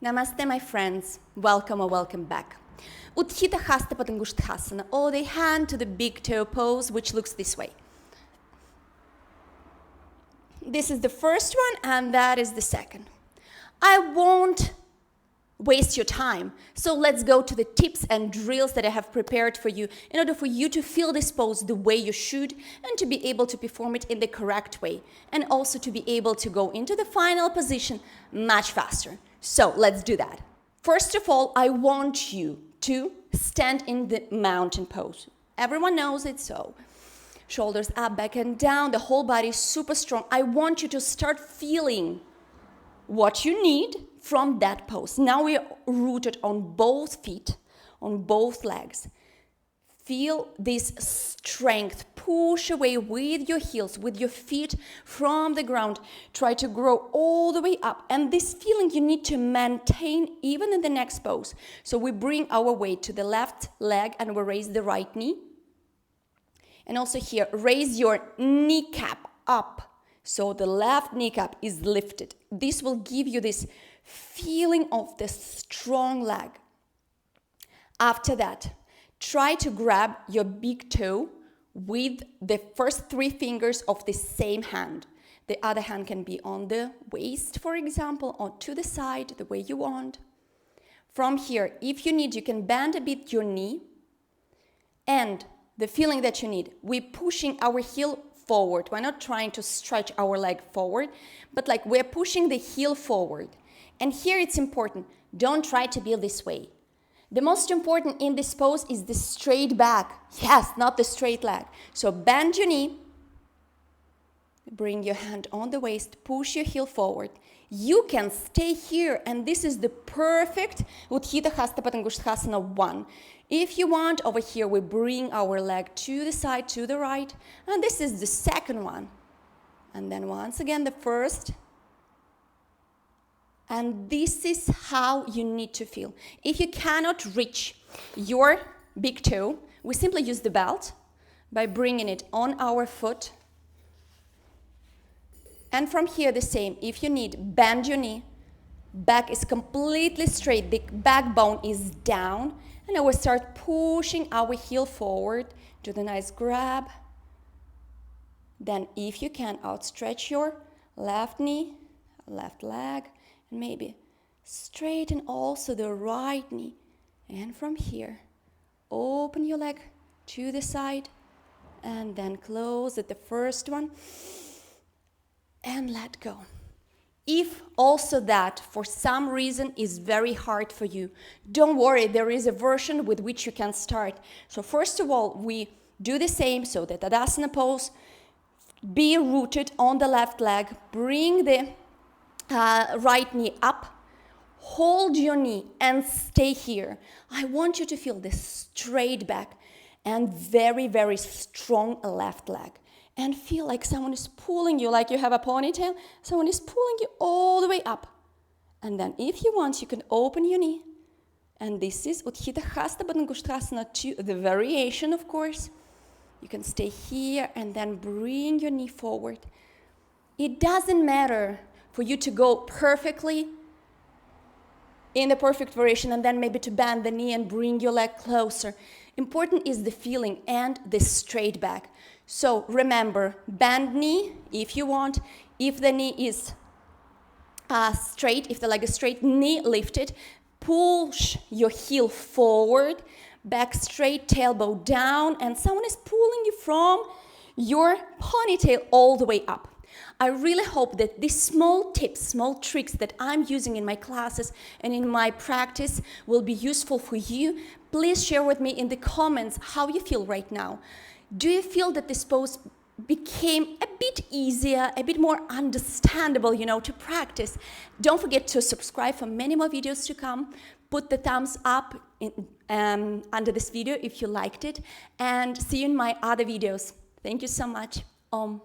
Namaste, my friends. Welcome or welcome back. Utthita Hasta Padangusthasana, or the hand to the big toe pose, which looks this way. This is the first one, and that is the second. I won't waste your time, so let's go to the tips and drills that I have prepared for you in order for you to feel this pose the way you should and to be able to perform it in the correct way, and also to be able to go into the final position much faster. So let's do that. First of all, I want you to stand in the mountain pose. Everyone knows it, so shoulders up, back and down, the whole body is super strong. I want you to start feeling what you need from that pose. Now we are rooted on both feet, on both legs. Feel this strength. Push away with your heels, with your feet from the ground. Try to grow all the way up. And this feeling you need to maintain even in the next pose. So we bring our weight to the left leg and we raise the right knee. And also here, raise your kneecap up. So the left kneecap is lifted. This will give you this feeling of the strong leg. After that, try to grab your big toe with the first 3 fingers of the same hand. The other hand can be on the waist, for example, or to the side, the way you want. From here, if you need, you can bend a bit your knee. And the feeling that you need, we're pushing our heel forward. We're not trying to stretch our leg forward, but like we're pushing the heel forward. And here it's important, don't try to be this way. The most important in this pose is the straight back. Yes, not the straight leg. So bend your knee, bring your hand on the waist, push your heel forward. You can stay here, and this is the perfect Utthita Hasta Padangusthasana 1. If you want, over here we bring our leg to the side, to the right, and this is the second one. And then once again the first. And this is how you need to feel. If you cannot reach your big toe, we simply use the belt by bringing it on our foot. And from here the same. If you need, bend your knee. Back is completely straight. The backbone is down. And now we start pushing our heel forward. Do the nice grab. Then if you can, outstretch your left knee, left leg. And maybe straighten also the right knee. And from here, open your leg to the side. And then close at the first one. And let go. If also that, for some reason, is very hard for you, don't worry, there is a version with which you can start. So first of all, we do the same, so the Tadasana pose, be rooted on the left leg, bring the right knee up, hold your knee and stay here. I want you to feel the straight back and very, very strong left leg. And feel like someone is pulling you, like you have a ponytail, someone is pulling you all the way up. And then if you want, you can open your knee. And this is Utthita Hasta Padangusthasana 2, the variation, of course. You can stay here and then bring your knee forward. It doesn't matter for you to go perfectly in the perfect variation and then maybe to bend the knee and bring your leg closer. Important is the feeling and the straight back. So remember, bend knee if you want. If the knee is straight, if the leg is straight, knee lifted. Push your heel forward, back straight, tailbone down, and someone is pulling you from your ponytail all the way up. I really hope that these small tips, small tricks that I'm using in my classes and in my practice will be useful for you. Please share with me in the comments how you feel right now. Do you feel that this pose became a bit easier, a bit more understandable, to practice? Don't forget to subscribe for many more videos to come. Put the thumbs up under this video if you liked it. And see you in my other videos. Thank you so much. Om.